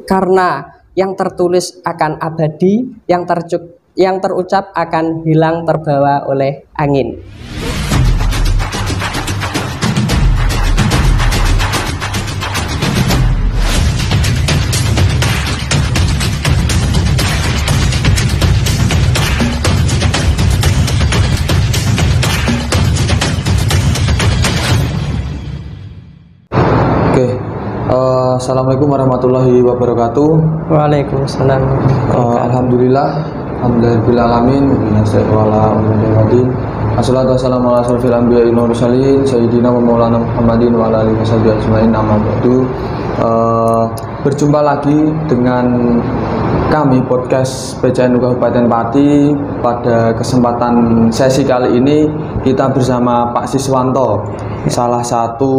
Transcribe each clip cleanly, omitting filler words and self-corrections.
Karena yang tertulis akan abadi, yang terucap akan hilang terbawa oleh angin. Assalamualaikum warahmatullahi wabarakatuh. Waalaikumsalam. Alhamdulillahirobbilalamin. Assalatu wassalamu ala asyrofil anbiya'i wal mursalin sayyidina wa maulana Muhammadin wa ala alihi washabihi ajmain. Amma ba'du. Berjumpa lagi dengan kami podcast PCNU Kabupaten Pati. Pada kesempatan sesi kali ini kita bersama Pak Siswanto, salah satu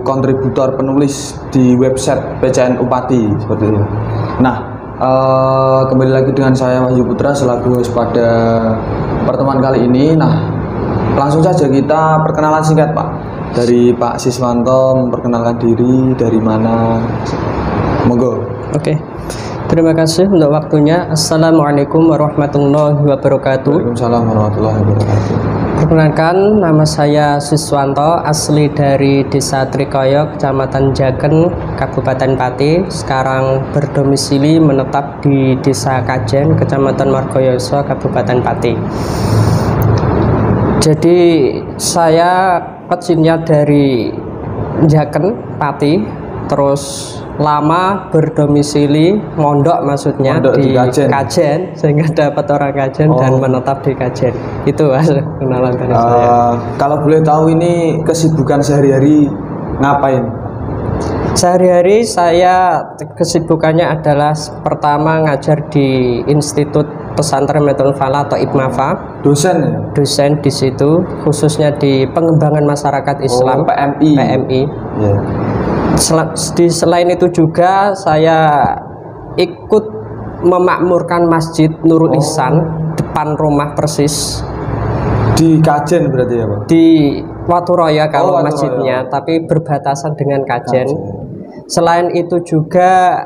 kontributor penulis di website PCNU Pati seperti itu. Nah, kembali lagi dengan saya Wahyu Putra selaku host pada pertemuan kali ini. Nah, langsung saja kita perkenalan singkat Pak. Dari Pak Siswanto memperkenalkan diri, dari mana? Monggo. Oke. Terima kasih untuk waktunya. Assalamualaikum warahmatullahi wabarakatuh. Waalaikumsalam warahmatullahi wabarakatuh. Perkenalkan, nama saya Siswanto, asli dari Desa Trikoyo, Kecamatan Jaken, Kabupaten Pati. Sekarang berdomisili menetap di Desa Kajen, Kecamatan Margoyoso, Kabupaten Pati. Jadi saya pecinta dari Jaken, Pati, terus lama berdomisili mondok maksudnya di Kajen sehingga dapat orang Kajen dan menetap di Kajen. Itu kenalan dari saya. Kalau boleh tahu ini kesibukan sehari-hari ngapain? Sehari-hari saya kesibukannya adalah pertama ngajar di Institut Pesantren Metul Fala atau IPMAFA. Dosen ya? Dosen di situ, khususnya di pengembangan masyarakat Islam. PMI. Yeah. Selain itu juga saya ikut memakmurkan Masjid Nurul Ihsan depan rumah persis. Di Kajen berarti ya Pak? Di Waturoya kalau masjidnya, tapi berbatasan dengan Kajen. Selain itu juga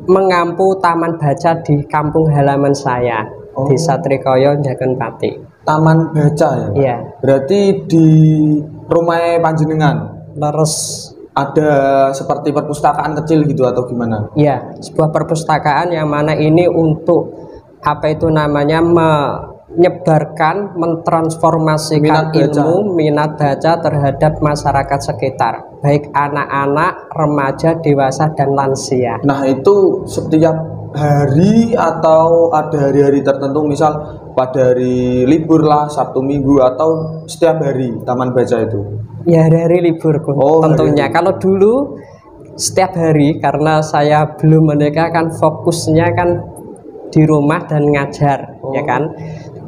mengampu taman baca di kampung halaman saya, Desa Trikoyo, Jaken Pati. Taman baca ya Pak? Iya. Berarti di rumah panjenengan? Terus ada seperti perpustakaan kecil gitu atau gimana? Ya, sebuah perpustakaan yang mana ini untuk apa itu namanya menyebarkan, mentransformasikan minat baca terhadap masyarakat sekitar, baik anak-anak, remaja, dewasa dan lansia. Nah, itu setiap hari atau ada hari-hari tertentu, misal pada hari libur lah, Sabtu Minggu, atau setiap hari taman baca itu? Ya, hari libur tentunya. Hari. Kalau dulu setiap hari, karena saya belum menikah kan fokusnya kan di rumah dan ngajar, ya kan.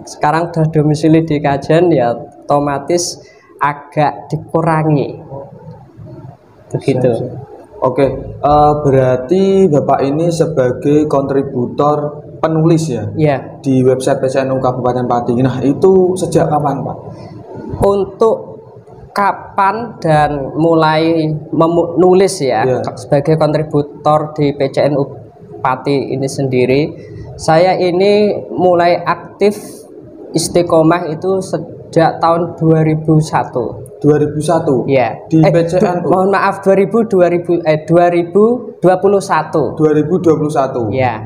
Sekarang sudah domisili di Kajen, ya otomatis agak dikurangi. Begitu. Oke, berarti Bapak ini sebagai kontributor penulis ya? Iya. Di website PCNU Kabupaten Pati. Nah, itu sejak kapan Pak? Untuk kapan dan mulai menulis ya, sebagai kontributor di PCNU Pati ini sendiri, saya ini mulai aktif istiqomah itu sejak tahun 2001. 2001? Ya. Di PCNU? Mohon maaf, 2021. Ya.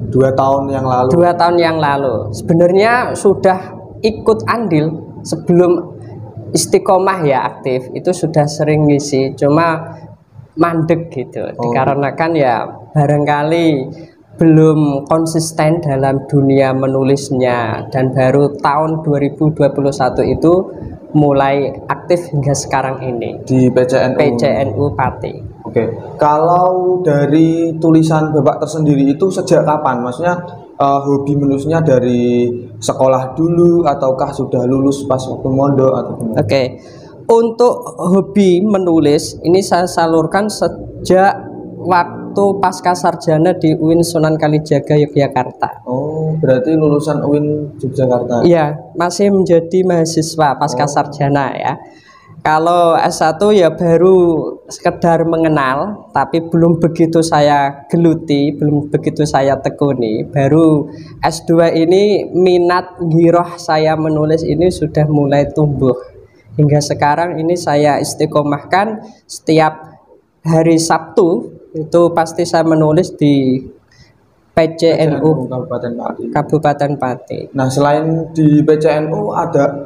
2 tahun yang lalu. 2 tahun yang lalu. Sebenarnya sudah ikut andil sebelum istiqomah ya aktif, itu sudah sering ngisi, cuma mandek gitu. Dikarenakan ya barangkali belum konsisten dalam dunia menulisnya, dan baru tahun 2021 itu mulai aktif hingga sekarang ini di PCNU Pati. Oke, kalau dari tulisan Bapak tersendiri itu sejak kapan? Maksudnya hobi menulisnya dari sekolah dulu ataukah sudah lulus pas waktu mondok atau gimana? Oke. Untuk hobi menulis ini saya salurkan sejak waktu pasca sarjana di UIN Sunan Kalijaga Yogyakarta. Oh, berarti lulusan UIN Yogyakarta? Iya, masih menjadi mahasiswa pasca sarjana ya. Kalau S1 ya baru sekedar mengenal, tapi belum begitu saya geluti, belum begitu saya tekuni. Baru S2 ini minat giroh saya menulis ini sudah mulai tumbuh. Hingga sekarang ini saya istiqomahkan setiap hari Sabtu itu pasti saya menulis di PCNU Kabupaten Pati. Nah, selain di PCNU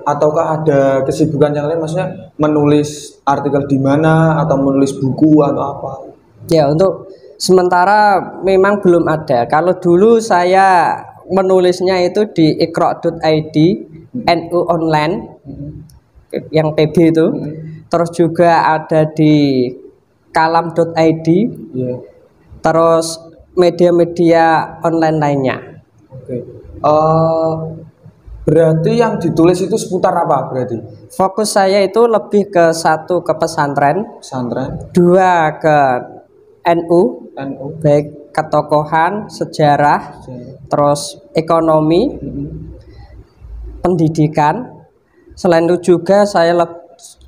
ataukah ada kesibukan yang lain, maksudnya menulis artikel di mana atau menulis buku atau apa? Ya, untuk sementara memang belum ada. Kalau dulu saya menulisnya itu di ikro.id, NU online, yang PB itu. Terus juga ada di kalam.id. Terus media-media online lainnya. Oke. Berarti yang ditulis itu seputar apa berarti? Fokus saya itu lebih ke satu ke pesantren, dua ke NU, baik ketokohan, sejarah, terus ekonomi, pendidikan. Selain itu juga saya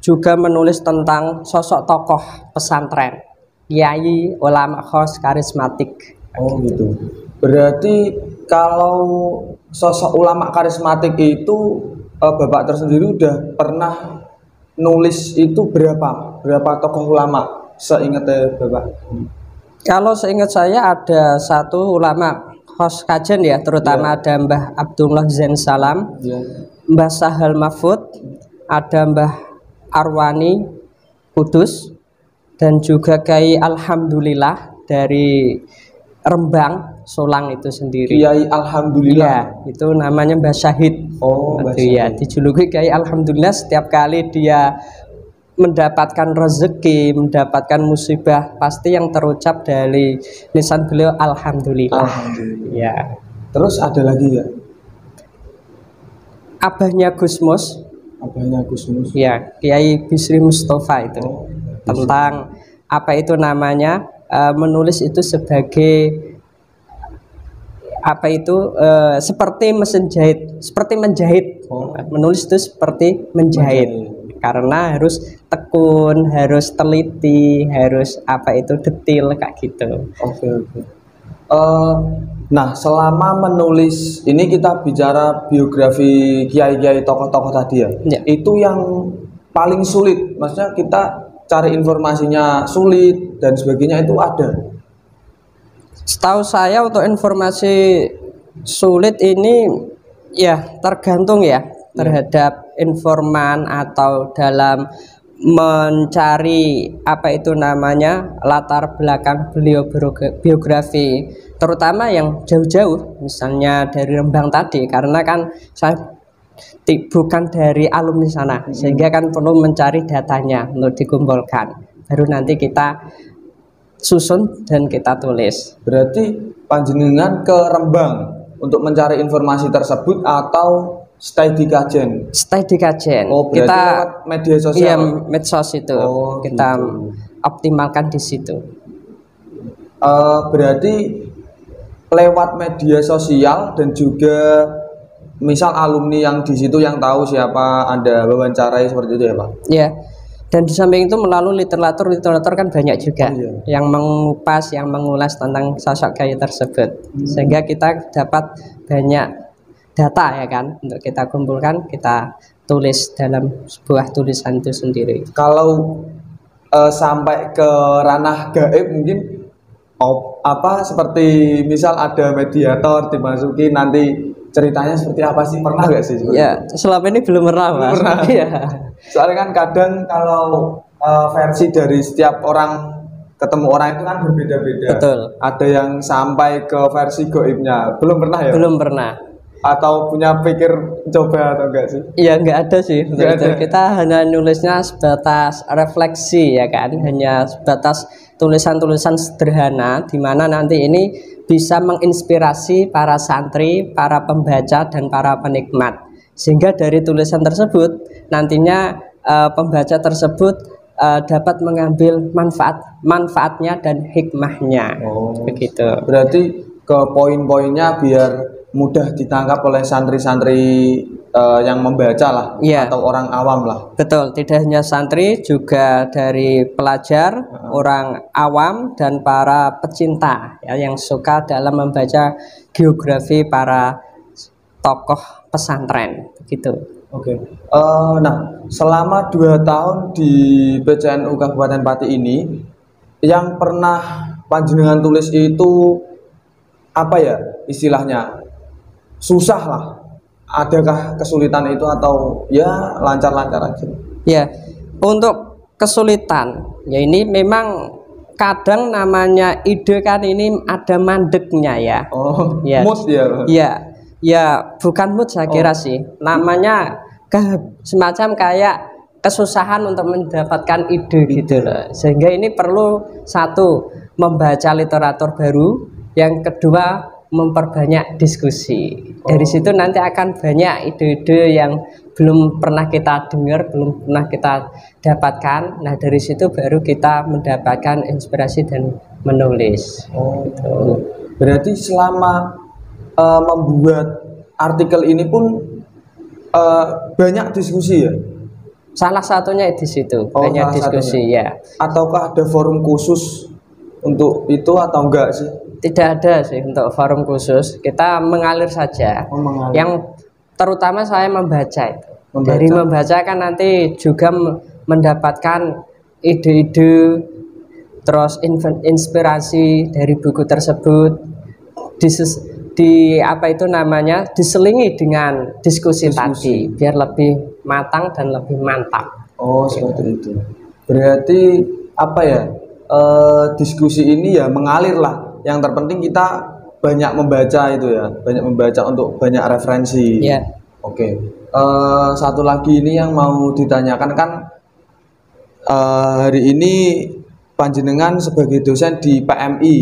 juga menulis tentang sosok tokoh pesantren, kiai, ulama khos, karismatik. Oh gitu. Berarti kalau sosok ulama karismatik itu Bapak tersendiri udah pernah nulis itu berapa tokoh ulama seingatnya Bapak? Kalau seingat saya ada satu ulama khos Kajen ya, terutama ada Mbah Abdullah Zain Salam, Mbah Sahal Mahfud, ada Mbah Arwani Kudus, dan juga Kiai Alhamdulillah dari Rembang, Solang itu sendiri. Kiai Alhamdulillah. Ya, itu namanya Mbah Syahid. Oh, Mbah Syahid. Ya, dijuluki Kiai Alhamdulillah. Setiap kali dia mendapatkan rezeki, mendapatkan musibah, pasti yang terucap dari lisan beliau Alhamdulillah. Alhamdulillah. Ya. Terus ada lagi ya? Abahnya Gusmus. Ya, Kiai Bisri Mustafa itu. Tentang apa itu namanya? Menulis itu sebagai apa itu seperti mesin jahit, seperti menjahit. Menulis itu seperti menjahit. Karena harus tekun, harus teliti, harus apa itu detil kayak gitu. Oke. Nah, selama menulis ini kita bicara biografi kiai-kiai tokoh-tokoh tadi ya. Itu yang paling sulit, maksudnya kita cari informasinya sulit dan sebagainya itu ada. Setahu saya untuk informasi sulit ini ya tergantung ya terhadap informan atau dalam mencari apa itu namanya latar belakang beliau biografi, terutama yang jauh-jauh misalnya dari Rembang tadi, karena kan saya bukan dari alumni sana, sehingga kan perlu mencari datanya untuk dikumpulkan, baru nanti kita susun dan kita tulis. Berarti panjenengan ke Rembang untuk mencari informasi tersebut atau stay di Kajen? Stay di Kajen. Oh, berarti kita lewat media sosial. Iya, medsos itu. Kita gitu optimalkan di situ. Berarti lewat media sosial dan juga misal alumni yang di situ yang tahu siapa Anda wawancarai seperti itu ya Pak? Iya. Dan di samping itu melalui literatur kan banyak juga yang mengupas, yang mengulas tentang sosok kiai tersebut, sehingga kita dapat banyak data ya kan untuk kita kumpulkan, kita tulis dalam sebuah tulisan itu sendiri. Kalau sampai ke ranah gaib mungkin seperti misal ada mediator dimasuki, nanti ceritanya seperti apa sih, pernah nggak sih? Ya, selama ini belum pernah Mas. Iya. Soalnya kan kadang kalau versi dari setiap orang ketemu orang itu kan berbeda-beda. Betul. Ada yang sampai ke versi gaibnya, belum pernah ya? Belum pernah. Atau punya pikir coba atau enggak sih? Iya, enggak ada sih. Kita hanya nulisnya sebatas refleksi ya kan, hanya sebatas tulisan-tulisan sederhana di mana nanti ini bisa menginspirasi para santri, para pembaca dan para penikmat. Sehingga dari tulisan tersebut nantinya pembaca tersebut dapat mengambil manfaatnya dan hikmahnya. Begitu. Berarti ke poin-poinnya biar mudah ditangkap oleh santri-santri yang membaca lah, Iya. atau orang awam lah. Betul, tidak hanya santri, juga dari pelajar, orang awam, dan para pecinta ya, yang suka dalam membaca biografi para tokoh pesantren, gitu. Oke. Nah, selama 2 tahun di PCNU Kabupaten Pati ini, yang pernah panjenengan tulis itu apa ya istilahnya? Susah lah. Adakah kesulitan itu atau ya lancar-lancar aja? Ya, untuk kesulitan, ya ini memang kadang namanya ide kan ini ada mandeknya ya. Oh, Ya. mood ya. Ya, ya bukan mood saya kira sih. Namanya semacam kayak kesusahan untuk mendapatkan ide gitu loh. Sehingga ini perlu satu membaca literatur baru, yang kedua memperbanyak diskusi. Dari situ nanti akan banyak ide-ide yang belum pernah kita dengar, belum pernah kita dapatkan. Nah, dari situ baru kita mendapatkan inspirasi dan menulis. Oh, Gitu. berarti selama membuat artikel ini pun banyak diskusi ya? Salah satunya di situ, Oh, banyak salah diskusi ya. Ataukah ada forum khusus untuk itu atau enggak sih? Tidak ada sih untuk forum khusus, kita mengalir saja. Oh, mengalir. Yang terutama saya membaca itu. Membaca. Dari membaca kan nanti juga mendapatkan ide-ide, terus inspirasi dari buku tersebut, apa itu namanya, diselingi dengan diskusi tadi, biar lebih matang dan lebih mantap. Oh, seperti itu. Berarti apa ya? Diskusi ini ya mengalir lah. Yang terpenting kita banyak membaca itu ya, banyak membaca untuk banyak referensi. Ya. Oke. Satu lagi ini yang mau ditanyakan kan, hari ini panjenengan sebagai dosen di PMI.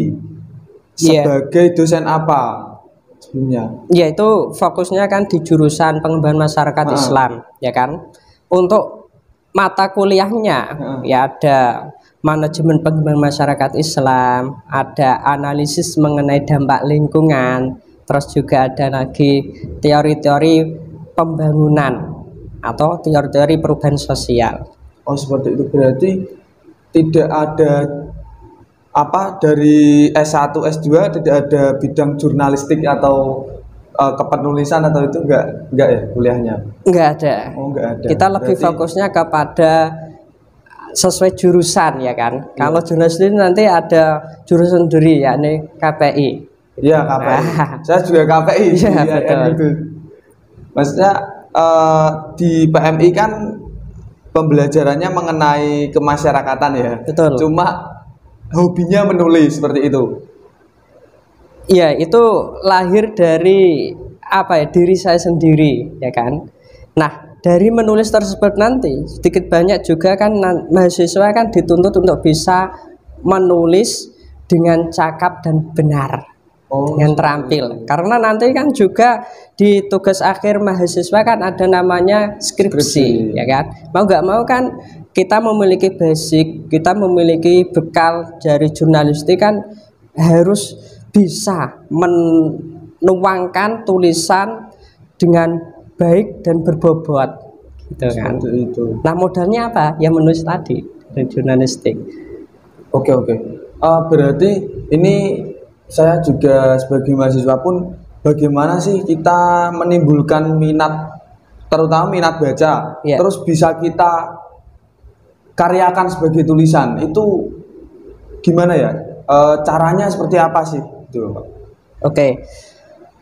Iya. Sebagai dosen apa sebelumnya? Ya, itu fokusnya kan di jurusan pengembangan masyarakat Islam, ya kan. Untuk mata kuliahnya ya ada manajemen pengembangan masyarakat Islam, ada analisis mengenai dampak lingkungan, terus juga ada lagi teori-teori pembangunan atau teori-teori perubahan sosial. Oh, seperti itu. Berarti tidak ada apa dari S1, S2 tidak ada bidang jurnalistik atau kepenulisan atau itu enggak ya kuliahnya? Enggak ada. Oh, enggak ada. Kita lebih fokusnya kepada sesuai jurusan ya kan. Kalau jurnalistik nanti ada jurusan sendiri yakni KPI. Iya, KPI. Saya juga KPI. Iya, betul. Gitu. Maksudnya di PMI kan pembelajarannya mengenai kemasyarakatan ya. Betul. Cuma hobinya menulis seperti itu. Iya, itu lahir dari apa ya, diri saya sendiri ya kan. Nah, dari menulis tersebut nanti sedikit banyak juga kan mahasiswa kan dituntut untuk bisa menulis dengan cakap dan benar, dengan terampil. Karena nanti kan juga di tugas akhir mahasiswa kan ada namanya skripsi. Ya kan. Mau nggak mau kan kita memiliki basic, kita memiliki bekal dari jurnalistik kan harus bisa menuangkan tulisan dengan baik dan berbobot gitu kan. Itu. Nah, modalnya apa? Ya menulis tadi dari jurnalistik. Oke. Berarti ini saya juga sebagai mahasiswa pun bagaimana sih kita menimbulkan minat, terutama minat baca, terus bisa kita karyakan sebagai tulisan itu gimana ya? Caranya seperti apa sih? Itu, Pak. Oke.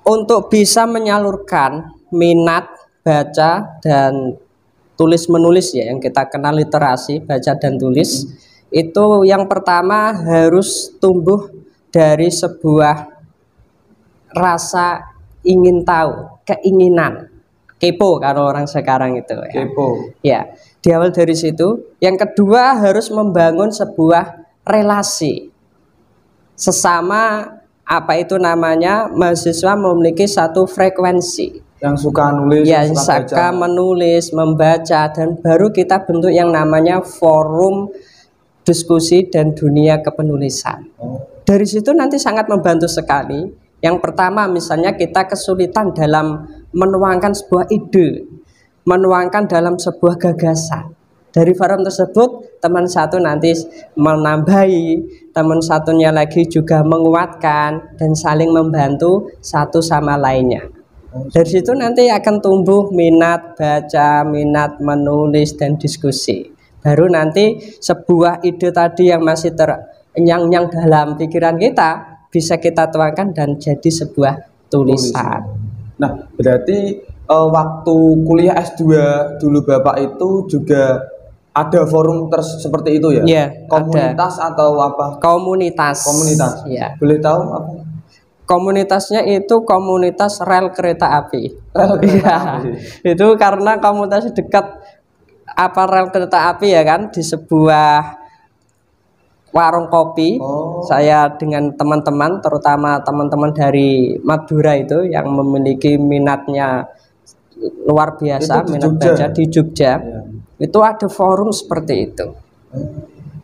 Untuk bisa menyalurkan minat baca dan tulis menulis ya, yang kita kenal literasi baca dan tulis, itu yang pertama harus tumbuh dari sebuah rasa ingin tahu, keinginan, kepo kalau orang sekarang itu ya. Kepo. Ya, di awal dari situ. Yang kedua harus membangun sebuah relasi sesama, apa itu namanya, mahasiswa memiliki satu frekuensi. Yang suka nulis, yang suka menulis, membaca, dan baru kita bentuk yang namanya forum diskusi dan dunia kepenulisan. Dari situ nanti sangat membantu sekali. Yang pertama misalnya kita kesulitan dalam menuangkan sebuah ide, menuangkan dalam sebuah gagasan. Dari forum tersebut teman satu nanti menambahi, teman satunya lagi juga menguatkan dan saling membantu satu sama lainnya. Dari situ nanti akan tumbuh minat baca, minat menulis dan diskusi. Baru nanti sebuah ide tadi yang masih terenyang-nyang dalam pikiran kita bisa kita tuangkan dan jadi sebuah tulisan. Nah, berarti waktu kuliah S2 dulu Bapak itu juga ada forum seperti itu ya? Iya, komunitas ada. Atau apa? Komunitas. Ya. Boleh tahu apa? Komunitasnya itu komunitas rel kereta api. Rel kereta api. Itu karena komunitas dekat rel kereta api ya kan, di sebuah warung kopi. Saya dengan teman-teman, terutama teman-teman dari Madura itu yang memiliki minatnya luar biasa, minat baca di Jogja. Ya. Itu ada forum seperti itu.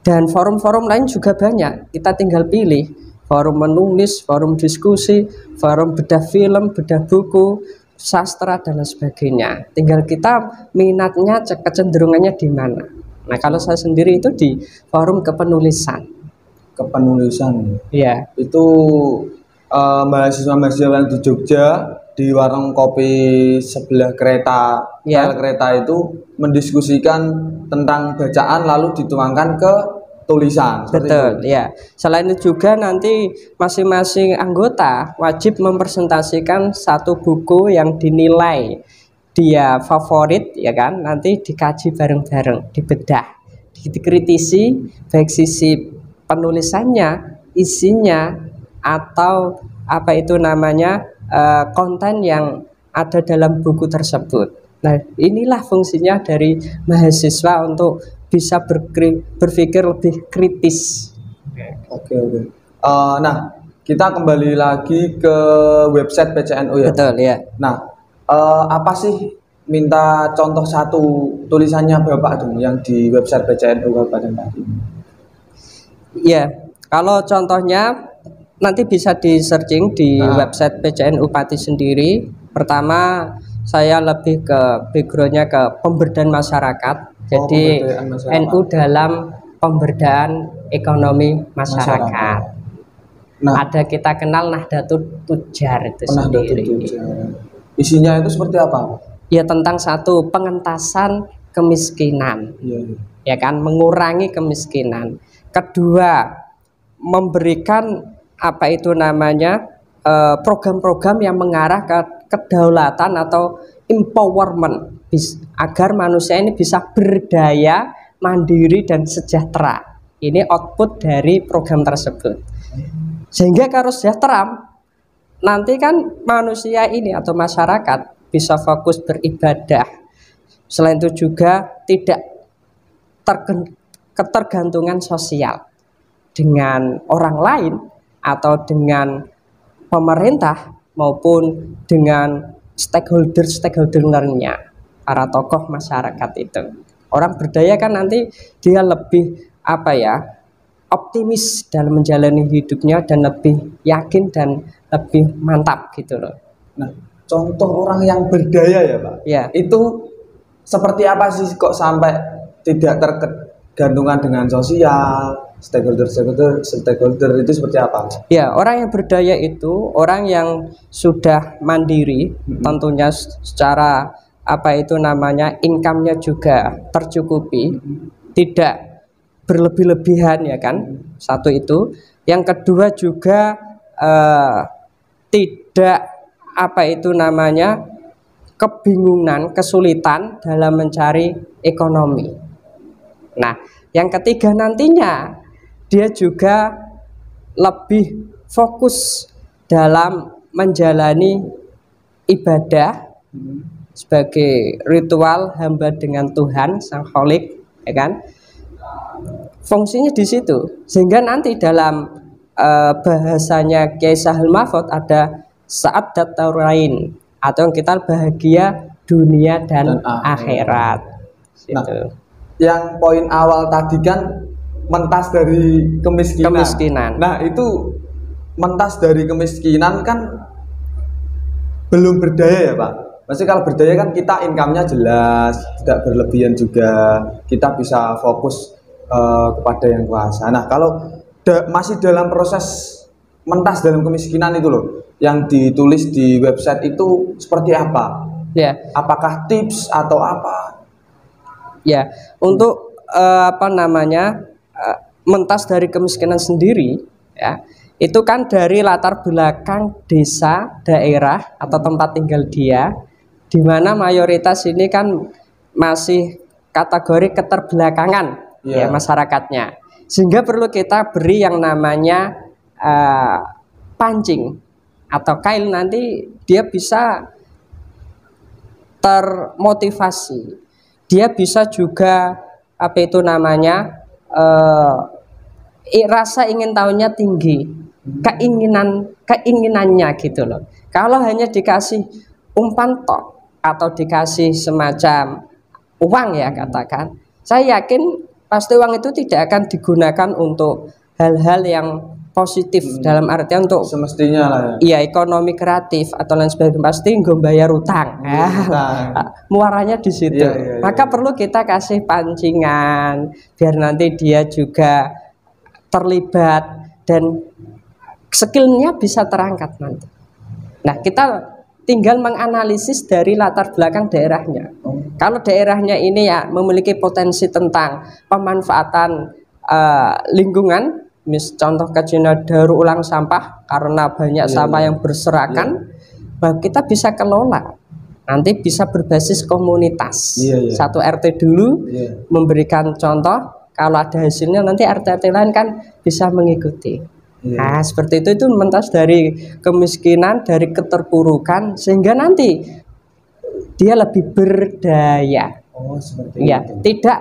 Dan forum-forum lain juga banyak. Kita tinggal pilih. Forum menulis, forum diskusi, forum bedah film, bedah buku, sastra dan lain sebagainya. Tinggal kita minatnya, kecenderungannya di mana. Nah, kalau saya sendiri itu di forum kepenulisan. Kepenulisan. Iya. Itu mahasiswa-mahasiswa yang di Jogja di warung kopi sebelah kereta, rel kereta itu mendiskusikan tentang bacaan lalu dituangkan ke tulisan. Betul, ya. Selain itu juga nanti masing-masing anggota wajib mempresentasikan satu buku yang dinilai dia favorit, ya kan? Nanti dikaji bareng-bareng, dibedah, dikritisi baik sisi penulisannya, isinya, atau apa itu namanya konten yang ada dalam buku tersebut. Nah, inilah fungsinya dari mahasiswa untuk bisa berpikir lebih kritis. Oke. Nah, kita kembali lagi ke website PCNU ya. Betul ya. Nah, apa sih, minta contoh satu tulisannya Bapak dong yang di website PCNU Kabupaten Pati. Ya, kalau contohnya nanti bisa di searching di website PCNU Pati sendiri. Pertama, saya lebih ke backgroundnya ke pemberdayaan masyarakat. Jadi NU dalam pemberdayaan ekonomi masyarakat. Nah, ada kita kenal Nahdlatul Tujar itu sendiri. Isinya itu seperti apa? Ya, tentang satu pengentasan kemiskinan. Ya kan, mengurangi kemiskinan. Kedua, memberikan apa itu namanya program-program yang mengarah ke kedaulatan atau empowerment agar manusia ini bisa berdaya, mandiri dan sejahtera. Ini output dari program tersebut. Sehingga kalau sejahtera, nanti kan manusia ini atau masyarakat bisa fokus beribadah. Selain itu juga tidak ketergantungan sosial dengan orang lain atau dengan pemerintah maupun dengan stakeholder-stakeholdernya, para tokoh masyarakat itu. Orang berdaya kan nanti dia lebih optimis dalam menjalani hidupnya dan lebih yakin dan lebih mantap gitu loh. Nah, contoh orang yang berdaya ya Pak, ya. Itu seperti apa sih kok sampai tidak tergantungan dengan sosial, stakeholder itu seperti apa? Ya, orang yang berdaya itu orang yang sudah mandiri, tentunya secara income-nya juga tercukupi, tidak berlebih-lebihan ya kan. Satu itu. Yang kedua juga tidak kebingungan, kesulitan dalam mencari ekonomi. Nah, yang ketiga nantinya dia juga lebih fokus dalam menjalani ibadah sebagai ritual hamba dengan Tuhan Sang Kholik, ya kan? Fungsinya di situ. Sehingga nanti dalam bahasanya Kiai Sahal Mahfud ada Sa'adat Tarain, atau yang kita bahagia dunia dan akhirat. Nah, yang poin awal tadi kan mentas dari kemiskinan. Nah, itu mentas dari kemiskinan kan belum berdaya ya Pak? Maksudnya kalau berdaya kan kita income-nya jelas, tidak berlebihan juga, kita bisa fokus kepada yang kuasa. Nah kalau masih dalam proses mentas dalam kemiskinan itu loh, yang ditulis di website itu seperti apa? Ya. Apakah tips atau apa? Ya, untuk mentas dari kemiskinan sendiri, ya, itu kan dari latar belakang desa, daerah atau tempat tinggal dia, di mana mayoritas ini kan masih kategori keterbelakangan ya masyarakatnya, sehingga perlu kita beri yang namanya pancing atau kail, nanti dia bisa termotivasi, dia bisa juga rasa ingin tahunya tinggi, keinginannya gitu loh. Kalau hanya dikasih umpan tok atau dikasih semacam uang ya katakan, saya yakin pasti uang itu tidak akan digunakan untuk hal-hal yang positif, dalam artian untuk semestinya lah ya. Iya, ekonomi kreatif atau lain sebagainya, pasti nggak bayar utang. Muaranya di situ. Maka perlu kita kasih pancingan biar nanti dia juga terlibat dan skillnya bisa terangkat nanti. Nah, kita tinggal menganalisis dari latar belakang daerahnya. Kalau daerahnya ini ya memiliki potensi tentang pemanfaatan lingkungan, contoh kecilnya daur ulang sampah karena banyak sampah yang berserakan, bahwa kita bisa kelola. Nanti bisa berbasis komunitas. Satu RT dulu memberikan contoh, kalau ada hasilnya nanti RT-RT lain kan bisa mengikuti. Nah, seperti itu mentas dari kemiskinan, dari keterpurukan, sehingga nanti dia lebih berdaya. Seperti itu. Tidak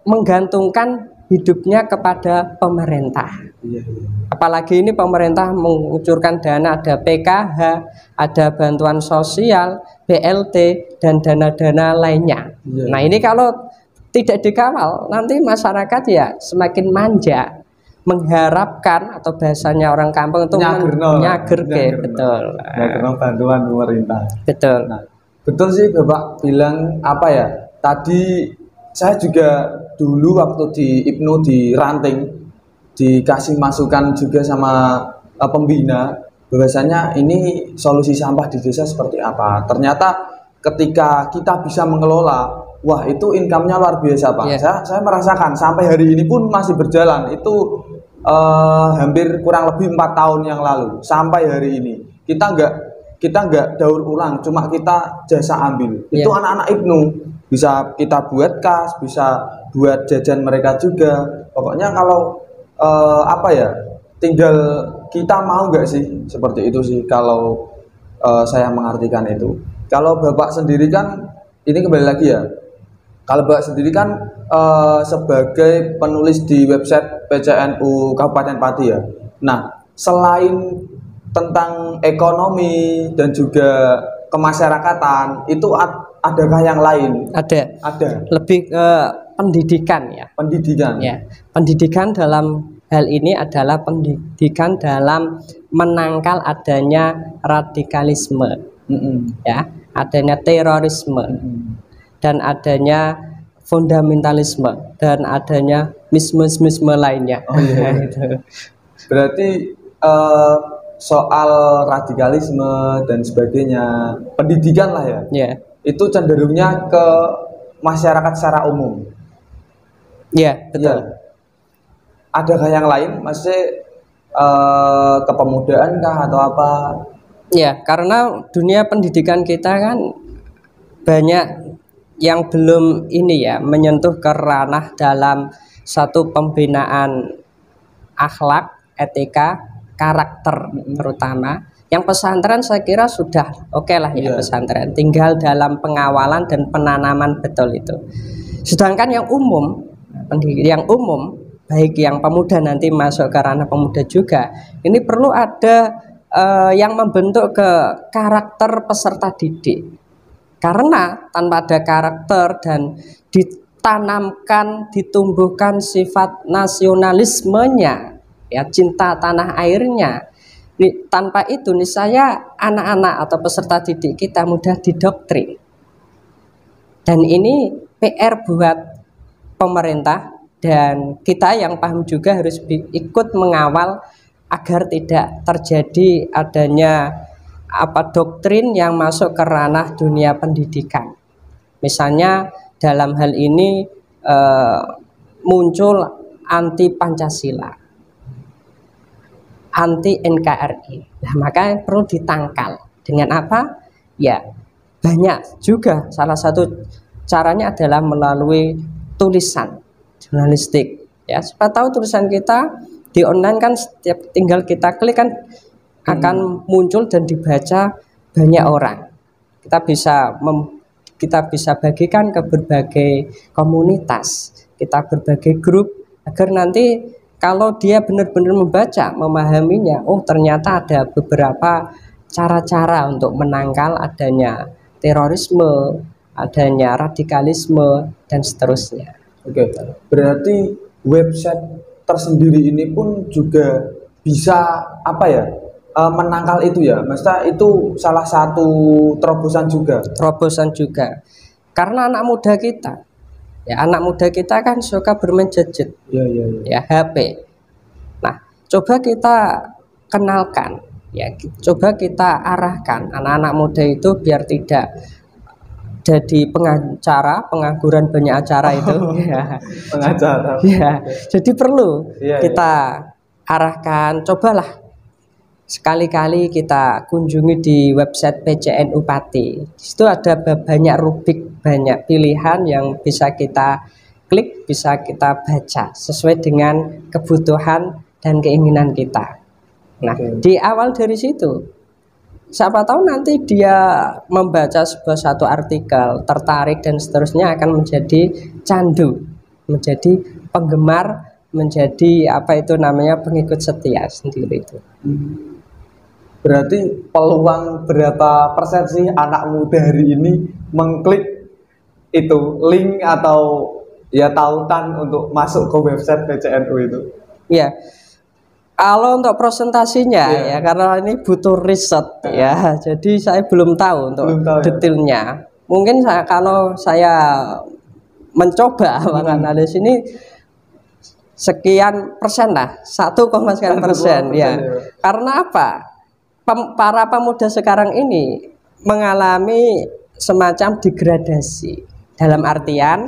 menggantungkan hidupnya kepada pemerintah. Apalagi ini pemerintah mengucurkan dana, ada PKH, ada bantuan sosial, BLT, dan dana-dana lainnya. Nah, ini kalau tidak dikawal, nanti masyarakat ya semakin manja, mengharapkan, atau bahasanya orang kampung itu nyager betul. Bantuan pemerintah. Betul. Nah, betul sih Bapak bilang tadi saya juga dulu waktu di IPNU di ranting dikasih masukan juga sama pembina bahwasanya ini solusi sampah di desa seperti apa. Ternyata ketika kita bisa mengelola, wah itu income-nya luar biasa Pak. Saya merasakan sampai hari ini pun masih berjalan. Itu hampir kurang lebih 4 tahun yang lalu sampai hari ini kita nggak daur ulang, cuma kita jasa ambil. Itu anak-anak IPNU bisa kita buat kas, bisa buat jajan mereka juga. Pokoknya kalau tinggal kita mau nggak sih, seperti itu sih kalau saya mengartikan itu. Kalau Bapak sendiri kan ini kembali lagi ya, kalau Bapak sendiri kan sebagai penulis di website PCNU Kabupaten Pati ya. Nah, selain tentang ekonomi dan juga kemasyarakatan, itu adakah yang lain? Ada. Lebih ke pendidikan ya. Pendidikan dalam hal ini adalah pendidikan dalam menangkal adanya radikalisme, ya, adanya terorisme, dan adanya fundamentalisme, dan adanya misme lainnya. Berarti soal radikalisme dan sebagainya, pendidikan lah ya. Itu cenderungnya ke masyarakat secara umum. Betul. Adakah yang lain, masih kepemudaan kah atau apa? Karena dunia pendidikan kita kan banyak yang belum menyentuh ke ranah dalam satu pembinaan akhlak, etika, karakter terutama. Yang pesantren saya kira sudah oke lah ya, pesantren. Tinggal dalam pengawalan dan penanaman betul itu. Sedangkan yang umum, baik yang pemuda nanti masuk ke ranah pemuda juga, ini perlu ada yang membentuk ke karakter peserta didik. Karena tanpa ada karakter dan ditanamkan, ditumbuhkan sifat nasionalismenya, ya, cinta tanah airnya, Tanpa itu niscaya anak-anak atau peserta didik kita mudah didoktrin. Dan ini PR buat pemerintah dan kita yang paham juga harus ikut mengawal agar tidak terjadi adanya doktrin yang masuk ke ranah dunia pendidikan. Misalnya dalam hal ini muncul anti Pancasila, anti NKRI. Nah, maka perlu ditangkal dengan apa? Ya, banyak juga. Salah satu caranya adalah melalui tulisan jurnalistik. Ya, siapa tahu tulisan kita di online kan setiap tinggal kita klik kan akan muncul dan dibaca banyak orang. Kita bisa bagikan ke berbagai komunitas, kita berbagai grup agar nanti kalau dia benar-benar membaca, memahaminya, oh ternyata ada beberapa cara-cara untuk menangkal adanya terorisme, adanya radikalisme dan seterusnya. Oke, berarti website tersendiri ini pun juga bisa menangkal itu ya, maksudnya itu salah satu terobosan juga. Karena anak muda kita kan suka bermain gadget, ya HP. Nah, coba kita kenalkan, ya, coba kita arahkan anak-anak muda itu biar tidak jadi pengangguran banyak acara itu. Pengacara. Ya, jadi perlu kita arahkan. Cobalah sekali-kali kita kunjungi di website PCNU Pati. Di situ ada banyak rubrik, banyak pilihan yang bisa kita klik, bisa kita baca sesuai dengan kebutuhan dan keinginan kita. Nah, di awal dari situ, siapa tahu nanti dia membaca satu artikel, tertarik dan seterusnya akan menjadi candu, menjadi penggemar, menjadi pengikut setia sendiri itu. Berarti peluang berapa persen sih anak muda hari ini mengklik itu link atau ya tautan untuk masuk ke website PCNU itu? Ya, kalau untuk presentasinya ya karena ini butuh riset ya, jadi saya belum tahu untuk detailnya. Mungkin kalau saya mencoba menganalisis ini sekian persen lah, 1,sekian% ya. Karena apa? Para pemuda sekarang ini mengalami semacam degradasi dalam artian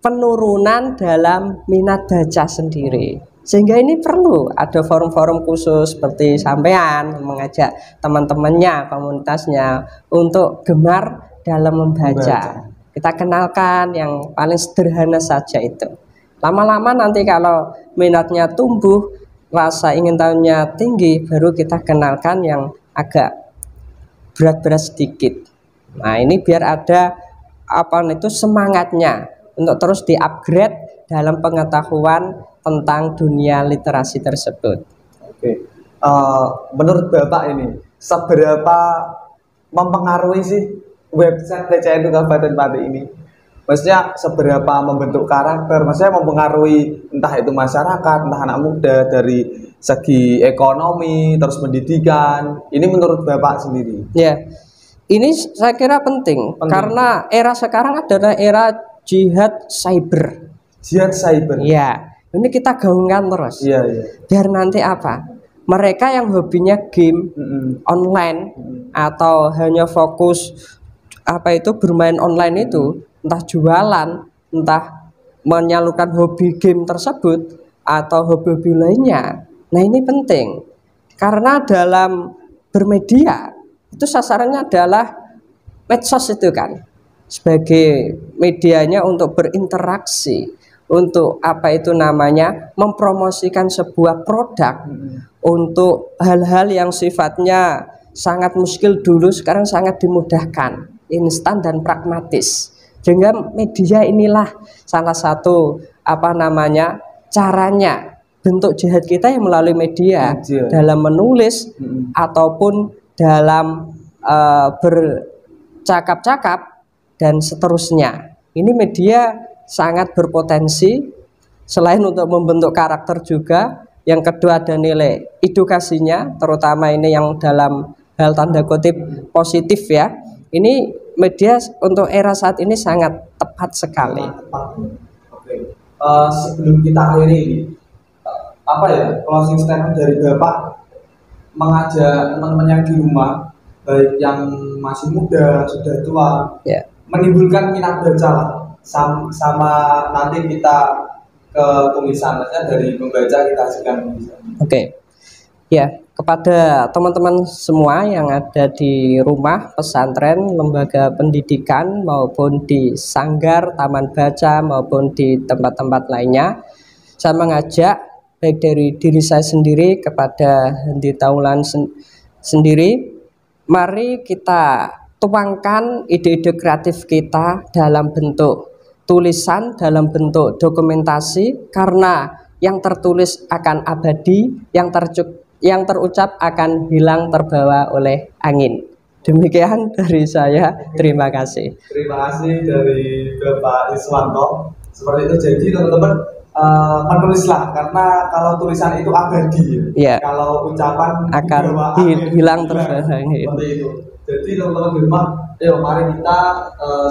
penurunan dalam minat baca sendiri, sehingga ini perlu ada forum-forum khusus seperti sampean mengajak teman-temannya, komunitasnya untuk gemar dalam membaca. Kita kenalkan yang paling sederhana saja itu. Lama-lama nanti kalau minatnya tumbuh, rasa ingin tahunya tinggi, baru kita kenalkan yang agak berat-berat sedikit. Nah, ini biar ada semangatnya untuk terus di-upgrade dalam pengetahuan tentang dunia literasi tersebut. Oke. Menurut Bapak ini seberapa mempengaruhi sih website PCNU Kabupaten Pati ini? Maksudnya seberapa membentuk karakter, maksudnya mempengaruhi entah itu masyarakat, entah anak muda dari segi ekonomi, terus pendidikan. Ini menurut Bapak sendiri? Ya, ini saya kira penting. Karena era sekarang adalah era jihad cyber. Jihad cyber? Ya, ini kita gaungkan terus. Iya. Biar nanti mereka yang hobinya game online atau hanya fokus bermain online itu, entah jualan, entah menyalurkan hobi game tersebut atau hobi-hobi lainnya. Nah, ini penting karena dalam bermedia itu sasarannya adalah medsos itu kan sebagai medianya untuk berinteraksi, untuk mempromosikan sebuah produk, untuk hal-hal yang sifatnya sangat muskil dulu sekarang sangat dimudahkan, instan dan pragmatis. Sehingga media inilah salah satu caranya bentuk jihad kita yang melalui media dalam menulis ataupun dalam bercakap-cakap dan seterusnya. Ini media sangat berpotensi selain untuk membentuk karakter juga, yang kedua ada nilai edukasinya, terutama ini yang dalam hal tanda kutip positif ya. Ini media untuk era saat ini sangat tepat sekali. Oke. Sebelum kita akhiri ini, apa ya closing statement dari Bapak mengajak teman-teman yang di rumah, baik yang masih muda, sudah tua, Ya. menimbulkan minat baca lah, sama nanti kita ke tulisan saja, dari membaca kita hasilkan tulisan. Oke. Ya, kepada teman-teman semua yang ada di rumah, pesantren, lembaga pendidikan maupun di sanggar, taman baca maupun di tempat-tempat lainnya, saya mengajak baik dari diri saya sendiri kepada Hendi Taulan sendiri, mari kita tuangkan ide-ide kreatif kita dalam bentuk tulisan, dalam bentuk dokumentasi, karena yang tertulis akan abadi, yang terucap akan hilang terbawa oleh angin. Demikian dari saya, terima kasih. Terima kasih dari Bapak Iswanto. Seperti itu, jadi teman-teman menulislah, karena kalau tulisan itu abadi ya. Kalau ucapan akan hilang terbawa angin. Seperti itu. Jadi teman-teman di rumah, ayo mari kita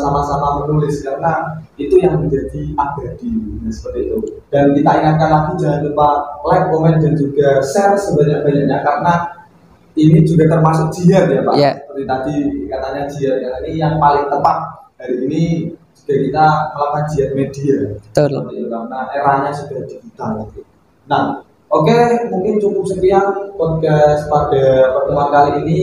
sama-sama menulis, karena itu yang menjadi abadi. Nah, seperti itu. Dan kita ingatkan lagi, jangan lupa like, komen, dan juga share sebanyak-banyaknya, karena ini juga termasuk jihad ya Pak. Yeah. Seperti tadi katanya jihad ya. Ini yang paling tepat hari ini juga kita melakukan jihad media. Betul. Karena eranya sudah digital. Nah, oke, mungkin cukup sekian podcast pada pertemuan kali ini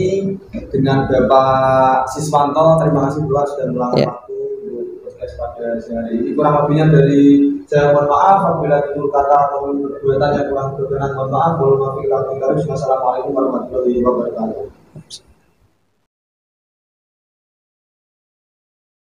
dengan Bapak Siswanto. Terima kasih Bapak sudah meluangkan waktu untuk podcast pada siang hari ini. Kurang lebihnya dari saya mohon maaf apabila tutur kata atau perbuatan yang kurang berkenan, mohon maaf. Wassalamualaikum warahmatullahi wabarakatuh.